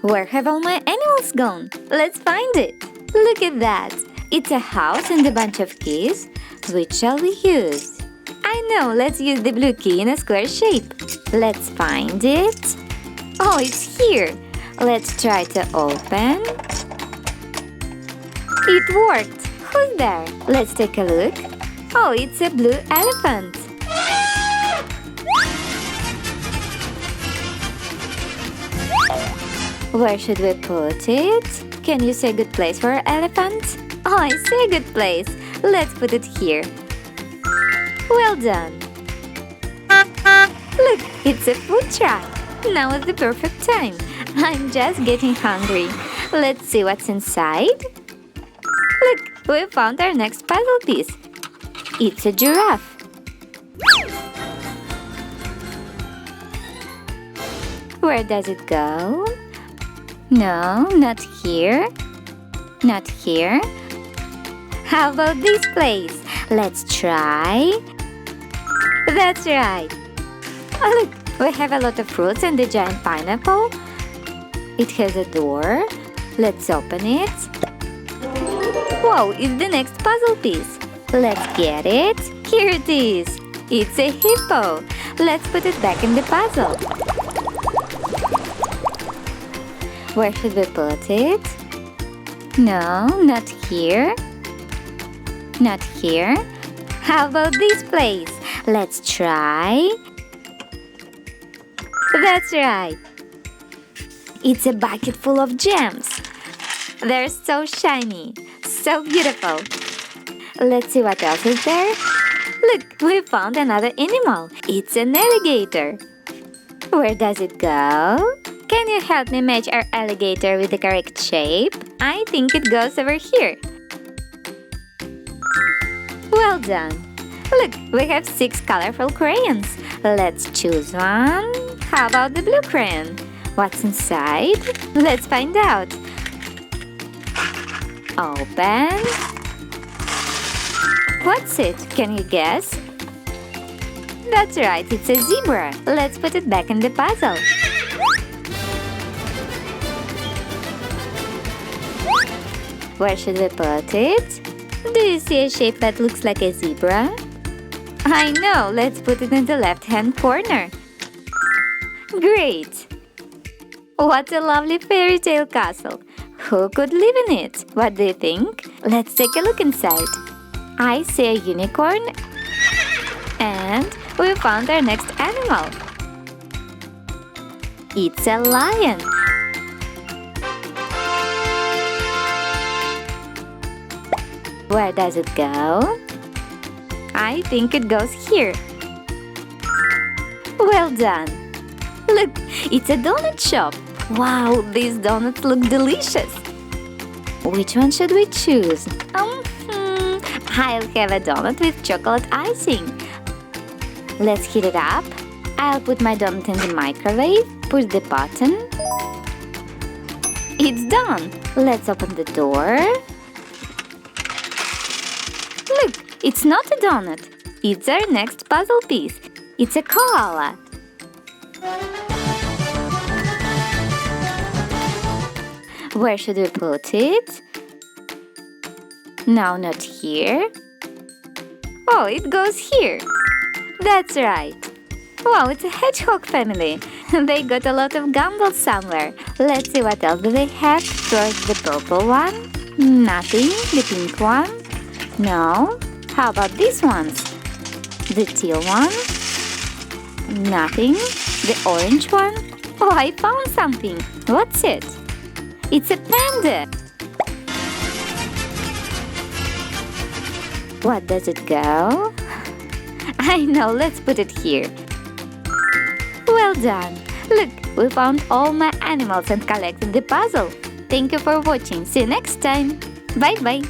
Where have all my animals gone? Let's find it. Look at that. It's a house and a bunch of keys. Which shall we use? I know, let's use the blue key in a square shape. Let's find it. Oh, it's here. Let's try to open. It worked. Who's there? Let's take a look. Oh, it's a blue elephant. Where should we put it? Can you say a good place for an elephant? Oh, I see a good place. Let's put it here. Well done. Look, it's a food truck. Now is the perfect time. I'm just getting hungry. Let's see what's inside. Look, we found our next puzzle piece. It's a giraffe. Where does it go? No, not here. Not here. How about this place? Let's try. That's right. Oh, look, we have a lot of fruits and a giant pineapple. It has a door. Let's open it. Whoa, it's the next puzzle piece. Let's get it. Here it is. It's a hippo. Let's put it back in the puzzle. Where should we put it? No, not here. Not here. How about this place? Let's try. That's right. It's a bucket full of gems. They're so shiny, so beautiful. Let's see what else is there. Look, we found another animal. It's an alligator. Where does it go? Can you help me match our alligator with the correct shape? I think it goes over here. Well done. Look, we have 6 colorful crayons. Let's choose one. How about the blue crayon? What's inside? Let's find out. Open. What's it? Can you guess? That's right, it's a zebra. Let's put it back in the puzzle. Where should we put it? Do you see a shape that looks like a zebra? I know, let's put it in the left-hand corner. Great! What a lovely fairy tale castle. Who could live in it? What do you think? Let's take a look inside. I see a unicorn and we found our next animal. It's a lion. Where does it go? I think it goes here. Well done! Look, it's a donut shop. Wow, these donuts look delicious. Which one should we choose? I'll have a donut with chocolate icing. Let's heat it up. I'll put my donut in the microwave, push the button. It's done. Let's open the door. Look, it's not a donut. It's our next puzzle piece. It's a koala. Where should we put it? No, not here. Oh, it goes here. That's right. Wow, it's a hedgehog family. They got a lot of gumballs somewhere. Let's see what else do they have. First, the purple one. Nothing. The pink one. No. How about these ones? The teal one. Nothing. The orange one. Oh, I found something. What's it? It's a panda. What does it go? I know, let's put it here. Well done. Look, we found all my animals and collected the puzzle. Thank you for watching. See you next time. Bye-bye.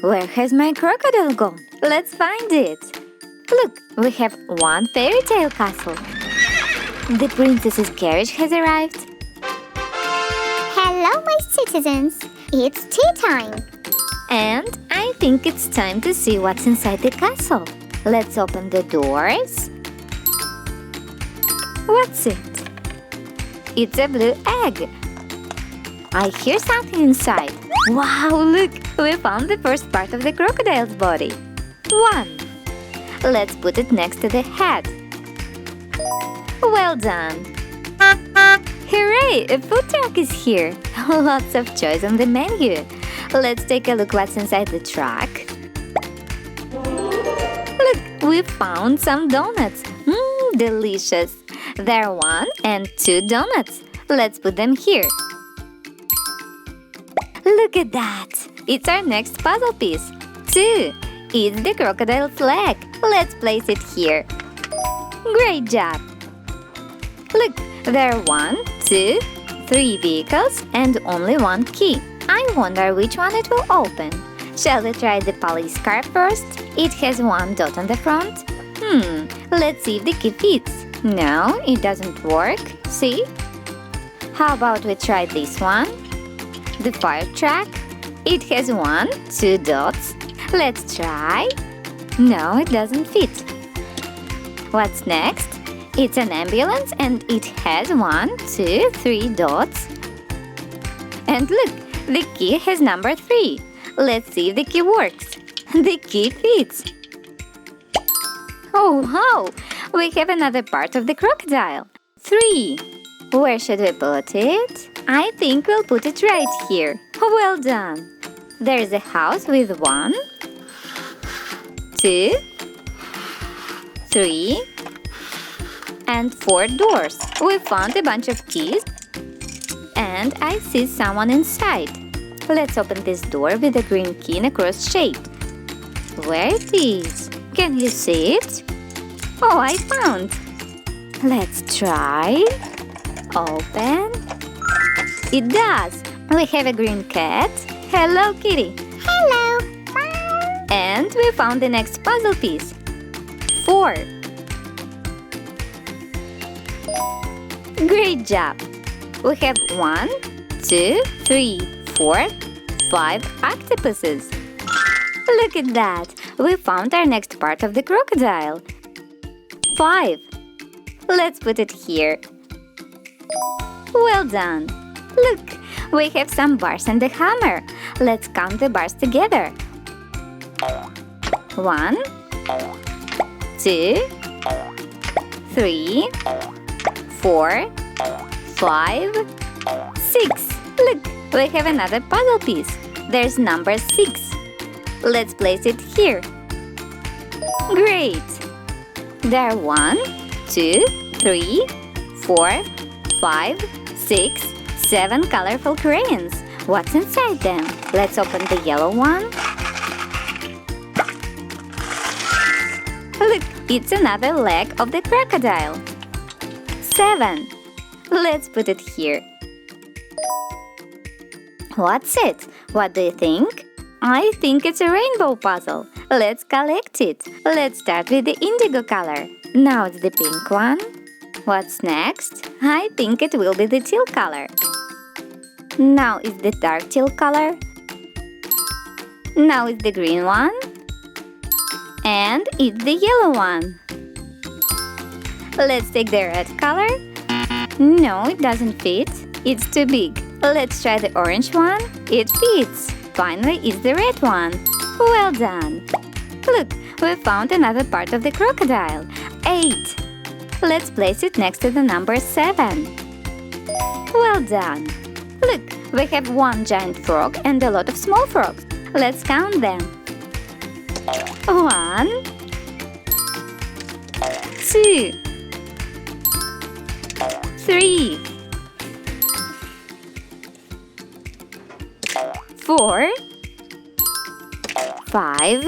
Where has my crocodile gone? Let's find it. Look, we have one fairy tale castle. The princess's carriage has arrived. Hello, my citizens. It's tea time. And I think it's time to see what's inside the castle. Let's open the doors. What's it? It's a blue egg. I hear something inside. Wow, look! We found the first part of the crocodile's body. 1. Let's put it next to the head. Well done! Hooray! A food truck is here! Lots of choice on the menu. Let's take a look what's inside the truck. Look, we found some donuts. Delicious! There are 1 and 2 donuts. Let's put them here. Look at that! It's our next puzzle piece. 2. It's the crocodile's leg. Let's place it here. Great job! Look, there are 1, 2, 3 vehicles and only 1 key. I wonder which one it will open. Shall we try the police car first? It has 1 dot on the front. Let's see if the key fits. No, it doesn't work. See? How about we try this one? The fire truck. It has 1, 2 dots. Let's try. No, it doesn't fit. What's next? It's an ambulance and it has 1, 2, 3 dots. And look, the key has number 3. Let's see if the key works. The key fits. Oh, wow! We have another part of the crocodile. 3. Where should we put it? I think we'll put it right here. Well done! There's a house with 1, 2, 3, and 4 doors. We found a bunch of keys and I see someone inside. Let's open this door with a green key in a cross shape. Where it is? Can you see it? Oh, I found! Let's try. Open. It does! We have a green cat. Hello, kitty! Hello! And we found the next puzzle piece. 4. Great job! We have 1, 2, 3, 4, 5 octopuses. Look at that! We found our next part of the crocodile. 5. Let's put it here. Well done! Look, we have some bars and a hammer. Let's count the bars together. 1, 2, 3, 4, 5, 6. Look, we have another puzzle piece. There's number 6. Let's place it here. Great! There are 1, 2, 3, 4, 5, 6, 7 colorful crayons. What's inside them? Let's open the yellow one. Look, it's another leg of the crocodile. 7. Let's put it here. What's it? What do you think? I think it's a rainbow puzzle. Let's collect it. Let's start with the indigo color. Now it's the pink one. What's next? I think it will be the teal color. Now it's the dark teal color. Now it's the green one. And it's the yellow one. Let's take the red color. No, it doesn't fit. It's too big. Let's try the orange one. It fits. Finally, it's the red one. Well done! Look, we found another part of the crocodile. 8. Let's place it next to the number 7. Well done! Look, we have 1 giant frog and a lot of small frogs. Let's count them. 1, 2, 3, 4, 5,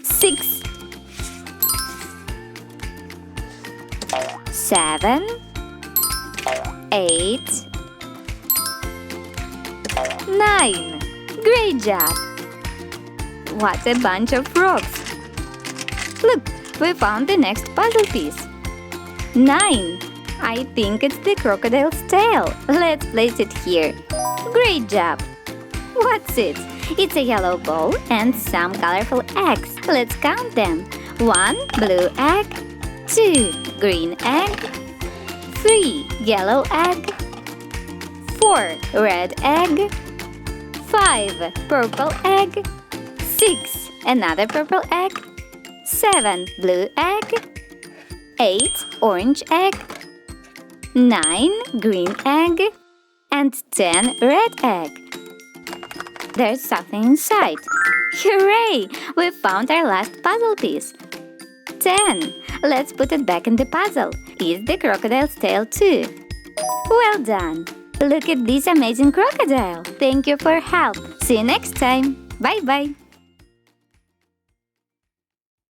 6, 7, 8, 9. Great job! What a bunch of frogs! Look, we found the next puzzle piece. 9. I think it's the crocodile's tail. Let's place it here. Great job! What's it? It's a yellow ball and some colorful eggs. Let's count them. 1 blue egg, 2 green egg, 3 yellow egg, 4 red egg, 5 purple egg, 6 another purple egg, 7 blue egg, 8 orange egg, 9 green egg, and 10 red egg. There's something inside. Hooray! We found our last puzzle piece. 10. Let's put it back in the puzzle. Is the crocodile's tail too? Well done! Look at this amazing crocodile. Thank you for help. See you next time. Bye-bye.